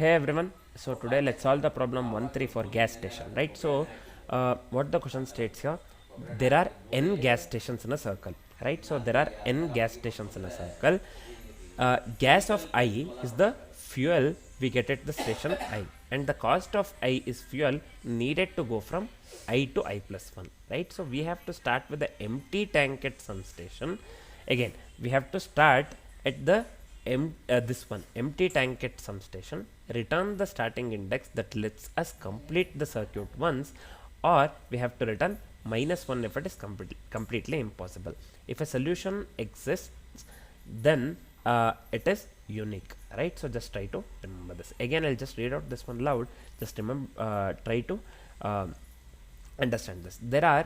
Hey everyone, so today let's solve the problem 1-3 for gas station, right? So what the question states here, there are n gas stations in a circle, right? So there are n gas stations in a circle. Gas of I is the fuel we get at the station I, and the cost of I is fuel needed to go from I to I plus 1, right? So we have to start with the empty tank at some station. Again, we have to start at the this one empty tank at some station, return the starting index that lets us complete the circuit once, or we have to return -1 if it is completely impossible. If a solution exists, then it is unique, right? So just try to remember this. Again, I'll just read out this one loud. Just remember, try to understand this. There are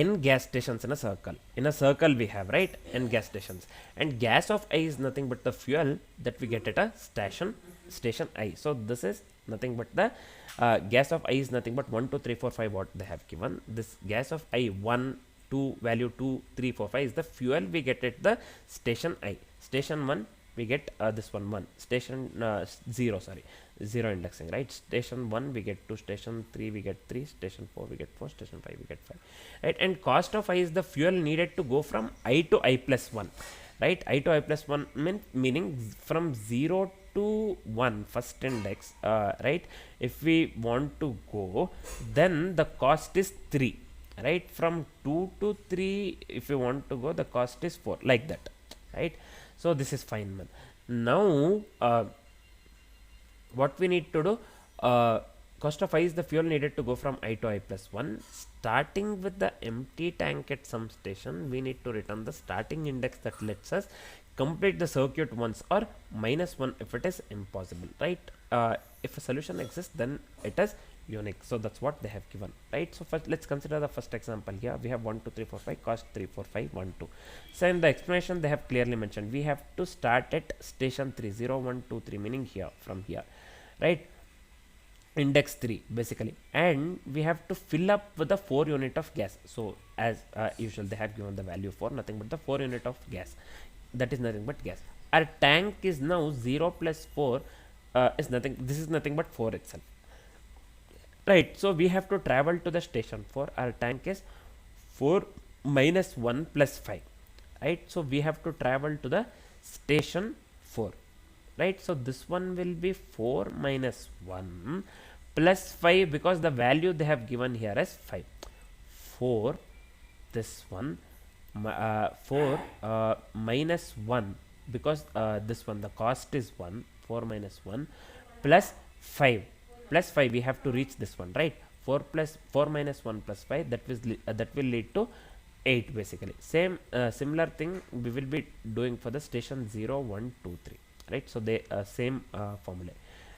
n gas stations in a circle. In a circle we have, right, n gas stations, and gas of I is nothing but the fuel that we get at a station I. So this is nothing but the gas of I is nothing but 1 2 3 4 5 what they have given. This gas of I 1 2 value 2 3 4 5 is the fuel we get at the station I. Station 1 we get this one station 0, sorry, 0 indexing, right? Station 1 we get 2, station 3 we get 3, station 4 we get 4, station 5 we get 5, right? And cost of I is the fuel needed to go from I to I plus 1, right? I to I plus 1 meaning from 0 to 1 first index, right? If we want to go, then the cost is 3, right? From 2 to 3 if you want to go, the cost is 4, like that, right? So this is fine, man. Now what we need to do, cost of I is the fuel needed to go from I to I plus 1. Starting with the empty tank at some station, we need to return the starting index that lets us complete the circuit once, or -1 if it is impossible, right? If a solution exists, then it is unique. So that's what they have given, right? So first let's consider the first example. Here we have 1 2 3 4 5, cost 3 4 5 1 2. So in the explanation they have clearly mentioned we have to start at station 3, 0 1 2 3, meaning here, from here, right? Index 3 basically, and we have to fill up with the 4 unit of gas. So as usual they have given the value for nothing but the 4 unit of gas, that is nothing but gas. Our tank is now 0 plus 4 is nothing, this is nothing but 4 itself, right? So we have to travel to the station 4. Our tank is 4 minus 1 plus 5, right? So we have to travel to the station 4, right? So this one will be 4 minus 1 plus 5, because the value they have given here is 5. 4 this one 4 minus 1, because this one the cost is 1, 4 minus 1 plus 5 we have to reach this one, right? 4 minus 1 plus 5, that will lead to 8 basically. Similar thing we will be doing for the station 0 1 2 3, right? So they same formula,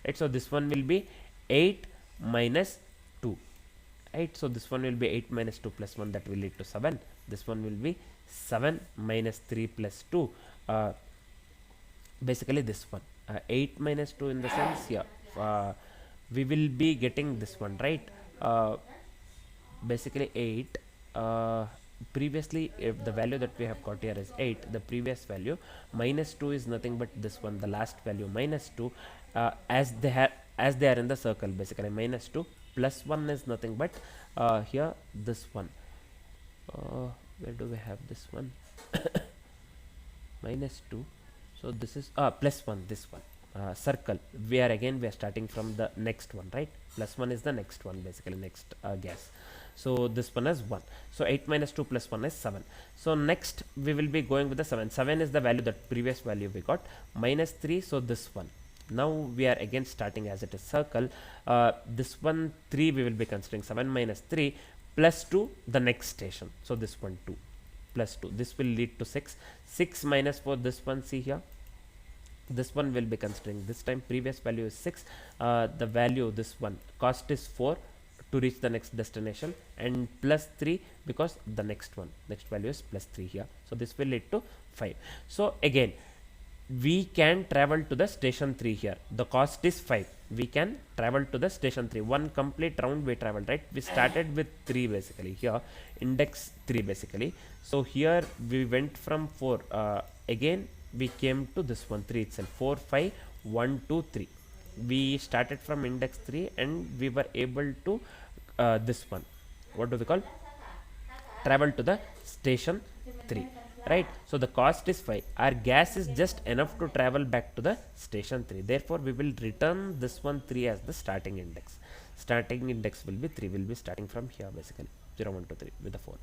right? So this one will be 8 minus 2, right? So this one will be 8 minus 2 plus 1, that will lead to 7. This one will be 7 minus 3 plus 2, basically this one 8 minus 2 in the sense here, we will be getting this one, right? Basically 8, previously if the value that we have got here is 8, the previous value minus 2 is nothing but this one, the last value minus 2, as they are in the circle, basically minus 2 plus 1 is nothing but here this one, where do we have this one? Minus 2, so this is plus 1, this one, circle, we are starting from the next one, right? Plus 1 is the next one, basically next gas. So this one is 1. So 8 minus 2 plus 1 is 7. So next we will be going with the 7. 7 is the value, that previous value we got, minus 3, so this one. Now we are again starting as it is circle, this one 3 we will be considering, 7 minus 3 plus 2 the next station, so this one 2 plus 2, this will lead to 6. 6 minus 4, this one, see here, this one will be considering, this time previous value is 6, the value, this one cost is 4 to reach the next destination, and plus 3 because the next value is plus 3 here, so this will lead to 5. So again we can travel to the station 3 here, the cost is 5, we can travel to the station 3, one complete round we traveled, right? We started with 3 basically here, index 3 basically. So here we went from 4, again we came to this one 3 itself, 4 5 1 2 3, we started from index 3 and we were able to this one, what do we call, travel to the station 3, right? So the cost is 5. Our gas is just enough to travel back to the station 3. Therefore, we will return this one 3 as the starting index. Starting index will be 3, will be starting from here basically 0, 1, 2, 3 with the 4.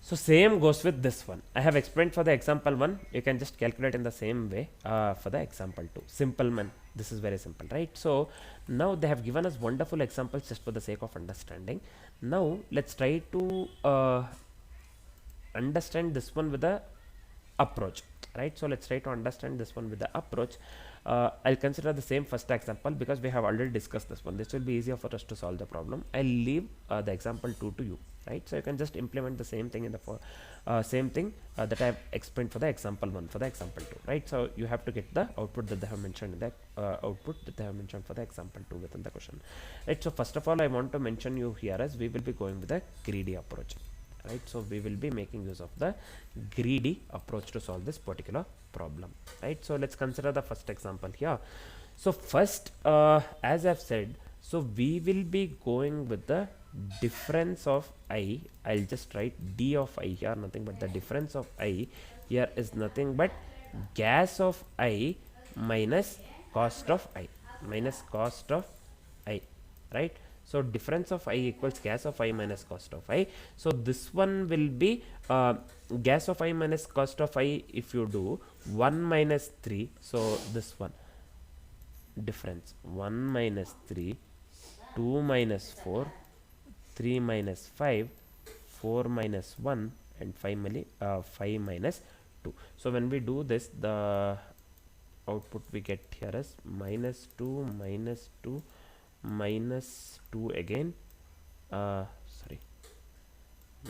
So same goes with this one. I have explained for the example 1. You can just calculate in the same way for the example 2. Simple man. This is very simple, right? So now they have given us wonderful examples just for the sake of understanding. Now let's try to understand this one with the approach, right? So let's try to understand this one with the approach. I'll consider the same first example because we have already discussed this one. This will be easier for us to solve the problem. I'll leave the example 2 to you, right? So you can just implement the same thing in the same thing that I have explained for the example 1 for the example 2, right? So you have to get the output that they have mentioned in the output that they have mentioned for the example 2 within the question, right? So first of all, I want to mention you here as we will be going with a greedy approach, right? So we will be making use of the greedy approach to solve this particular problem, right? So let's consider the first example here. So first, as I've said, so we will be going with the difference of I. I'll just write d of I here, nothing but the difference of I here is nothing but gas of I minus cost of I, minus cost of I, right? So difference of I equals gas of I minus cost of I. So this one will be gas of I minus cost of I. If you do 1 minus 3, so this one difference 1 minus 3, 2 minus 4, 3 minus 5, 4 minus 1, and 5 minus 2. So when we do this, the output we get here is minus 2, minus 2, minus 2 again, sorry,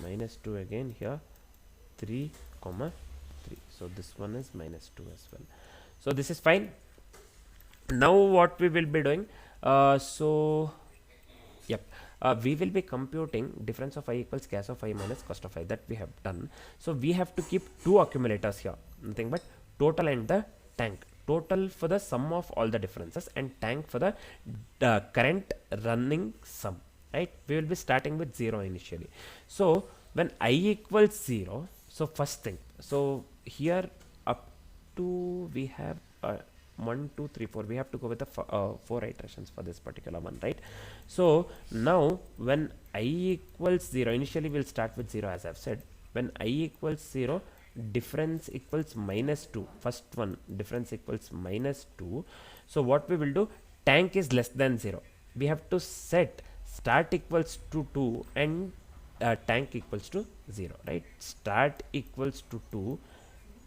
minus 2 again here, 3 comma 3. So this one is minus 2 as well. So this is fine. Now what we will be doing, we will be computing difference of I equals gas of I minus cost of I, that we have done. So we have to keep two accumulators here, nothing but total and the tank. Total for the sum of all the differences and tank for the current running sum, right? We will be starting with 0 initially. So when I equals 0, so first thing, so here up to we have 1, 2, 3, 4, we have to go with the 4 iterations for this particular one, right? So now when I equals 0, initially we'll start with 0 as I've said. When I equals 0, difference equals minus 2, first one difference equals minus 2. So what we will do, tank is less than 0. We have to set start equals to 2 and tank equals to 0, right? Start equals to 2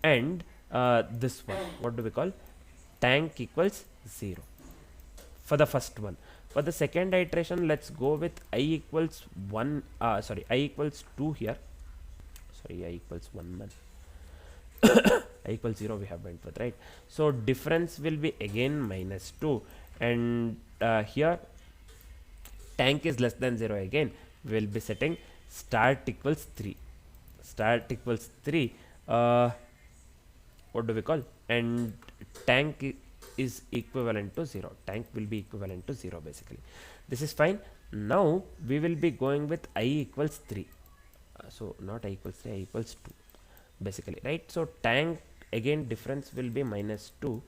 and this one, what do we call, tank equals 0 for the first one. For the second iteration, let's go with I equals 1, I equals 2 here, sorry, I equals 1 man. I equals 0 we have went with, right? So difference will be again minus 2 and here tank is less than 0 again. We will be setting start equals 3. Start equals 3. What do we call? And tank is equivalent to 0. Tank will be equivalent to 0 basically. This is fine. Now we will be going with I equals 3. So not I equals 3, I equals 2 basically, right? So tank again difference will be minus 2.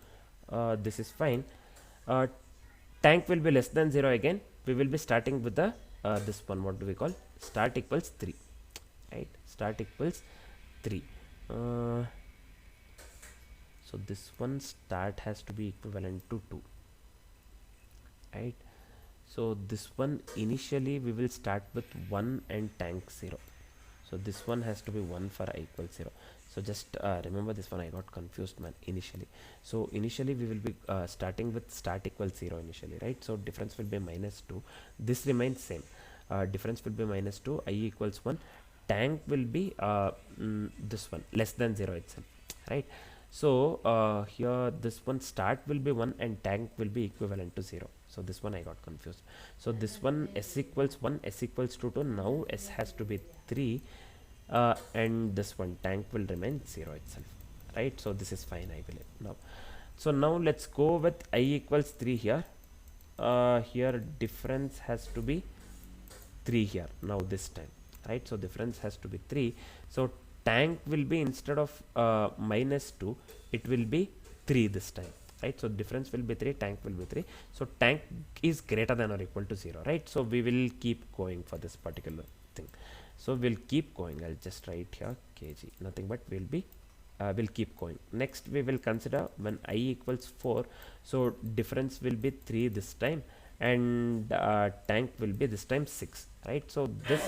This is fine. Tank will be less than 0 again. We will be starting with the this one, what do we call, start equals 3, right? Start equals 3. So this one start has to be equivalent to 2, right? So this one initially we will start with 1 and tank 0. So this one has to be 1 for I equals 0. So just remember this one, I got confused man initially. So initially we will be starting with start equals 0 initially, right? So difference will be minus 2. This remains same. Difference will be minus 2. I equals 1. Tank will be this one less than 0 itself, right? So here this one start will be 1 and tank will be equivalent to 0. So this one I got confused. So this one s equals 1, s equals to 2. Now s has to be 3. And this one tank will remain 0 itself, right? So this is fine, I believe now. So now let's go with I equals 3 here. here difference has to be 3 here now this time, right? So difference has to be 3. So tank will be, instead of -2, it will be 3 this time, right? So difference will be 3, tank will be 3. So tank is greater than or equal to 0, right? So we will keep going for this particular thing. So we'll keep going. I'll just write here kg, nothing but we'll keep going. Next we will consider when I equals 4, so difference will be 3 this time, and tank will be this time 6, right? So this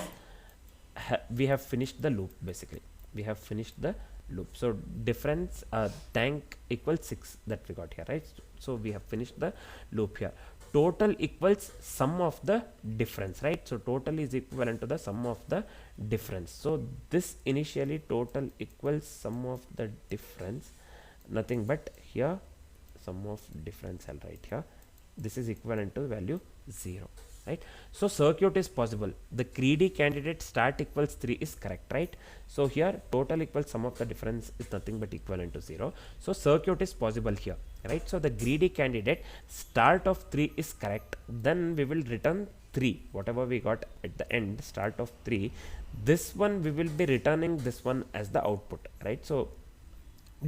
we have finished the loop. Basically we have finished the loop. So difference tank equals 6 that we got here, right? So we have finished the loop here. Total equals sum of the difference, right? So total is equivalent to the sum of the difference. So this initially total equals sum of the difference, nothing but here sum of difference I'll write here. This is equivalent to value 0, right? So circuit is possible. The greedy candidate start equals 3 is correct, right? So here total equals sum of the difference is nothing but equivalent to 0. So circuit is possible here, right? So the greedy candidate start of 3 is correct. Then we will return 3, whatever we got at the end, start of 3. This one we will be returning this one as the output, right? So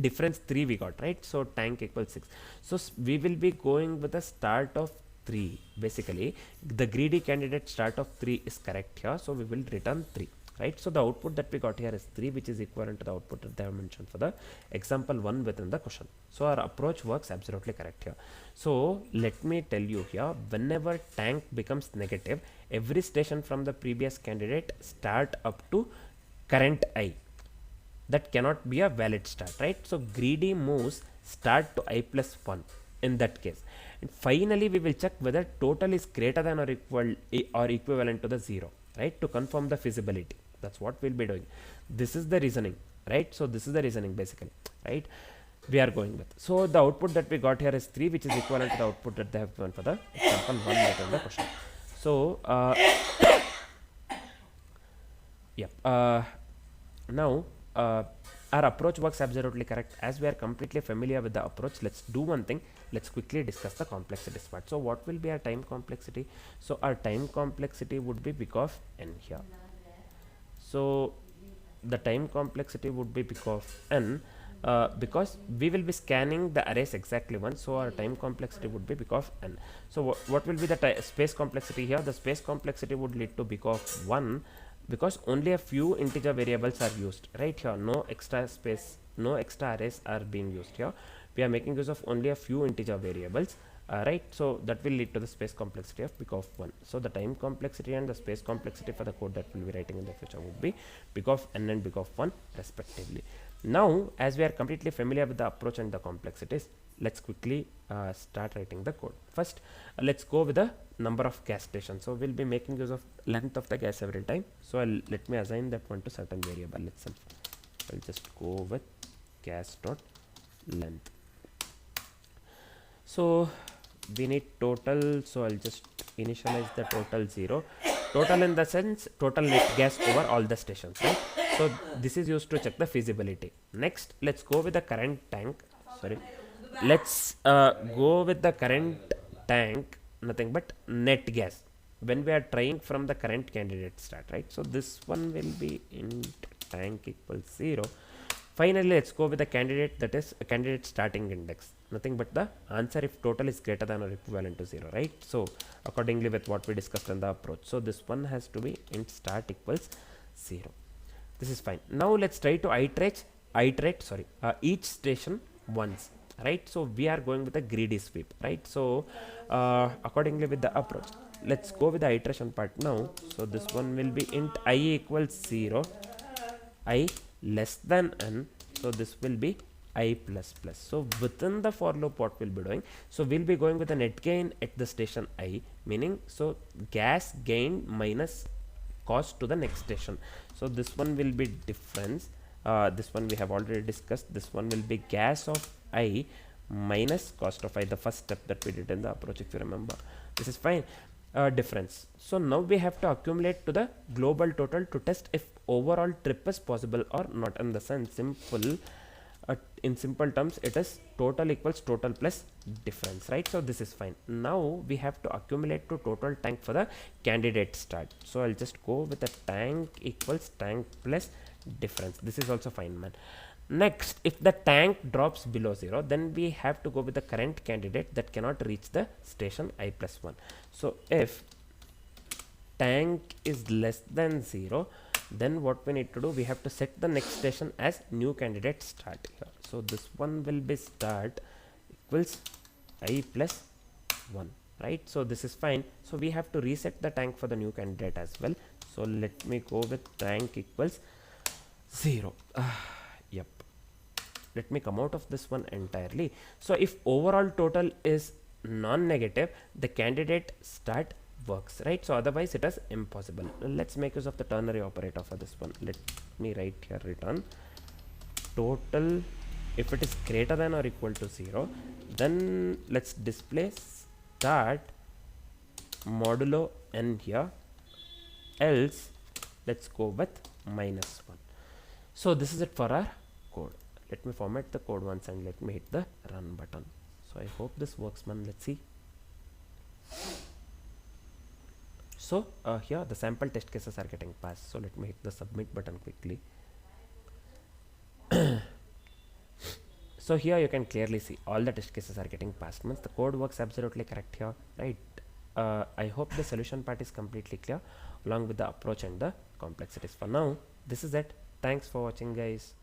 difference 3 we got, right? So tank equals 6. So we will be going with the start of 3. Basically the greedy candidate start of 3 is correct here, so we will return 3, right? So the output that we got here is 3, which is equivalent to the output that they have mentioned for the example 1 within the question. So our approach works absolutely correct here. So let me tell you here, whenever tank becomes negative, every station from the previous candidate start up to current I, that cannot be a valid start, right? So greedy moves start to I plus 1 in that case. And finally we will check whether total is greater than or equal or equivalent to the 0, right? To confirm the feasibility. That's what we'll be doing. This is the reasoning, right? So this is the reasoning basically, right? We are going with. So the output that we got here is 3, which is equivalent to the output that they have given for the example 1 within the question. So now our approach works absolutely correct. As we are completely familiar with the approach, let's do one thing. Let's quickly discuss the complexity part. So what will be our time complexity? So our time complexity would be big of n here. So the time complexity would be big of n because we will be scanning the arrays exactly once. So our time complexity would be big of n. So what will be the space complexity here? The space complexity would lead to big of 1, because only a few integer variables are used, right? Here no extra space, no extra arrays are being used here. We are making use of only a few integer variables, right? So that will lead to the space complexity of big of 1. So the time complexity and the space complexity for the code that we'll be writing in the future would be big of n and big of 1 respectively. Now as we are completely familiar with the approach and the complexities, let's quickly start writing the code. First let's go with the number of gas stations. So we'll be making use of length of the gas every time. So let me assign that one to certain variable itself. I'll just go with gas dot length. So we need total, so I'll just initialize the total 0. Total in the sense total net gas over all the stations, right? So this is used to check the feasibility. Next let's go with the current tank. Let's go with the current tank, nothing but net gas when we are trying from the current candidate start, right? So this one will be int tank equals 0. Finally let's go with the candidate, that is a candidate starting index, nothing but the answer if total is greater than or equivalent to 0, right? So accordingly with what we discussed in the approach, so this one has to be int start equals 0. This is fine. Now let's try to iterate each station once, right? So we are going with a greedy sweep, right? So accordingly with the approach, let's go with the iteration part now. So this one will be int I equals 0, I less than n, so this will be I plus plus. So within the for loop what we'll be doing, so we'll be going with the net gain at the station I, meaning so gas gain minus cost to the next station. So this one will be difference, this one we have already discussed. This one will be gas of I minus cost of I, the first step that we did in the approach, if you remember. This is fine. Difference. So now we have to accumulate to the global total to test if overall trip is possible or not. In the sense simple, in simple terms it is total equals total plus difference, right? So this is fine. Now we have to accumulate to total tank for the candidate start. So I'll just go with the tank equals tank plus difference. This is also fine, man. Next, if the tank drops below 0, then we have to go with the current candidate that cannot reach the station I plus 1. So if tank is less than 0, then what we need to do, we have to set the next station as new candidate start here. So this one will be start equals I plus 1, right? So this is fine. So we have to reset the tank for the new candidate as well. So let me go with tank equals 0. Yep. Let me come out of this one entirely. So if overall total is non-negative, the candidate start works, right? So otherwise it is impossible. Let's make use of the ternary operator for this one. Let me write here return total. If it is greater than or equal to 0, then let's display start modulo n here, else let's go with minus 1. So this is it for our code. Let me format the code once and let me hit the run button. So I hope this works, man. Let's see. So here the sample test cases are getting passed. So let me hit the submit button quickly. So here you can clearly see all the test cases are getting passed. Means the code works absolutely correct here, right? I hope the solution part is completely clear along with the approach and the complexities. For now, this is it. Thanks for watching, guys.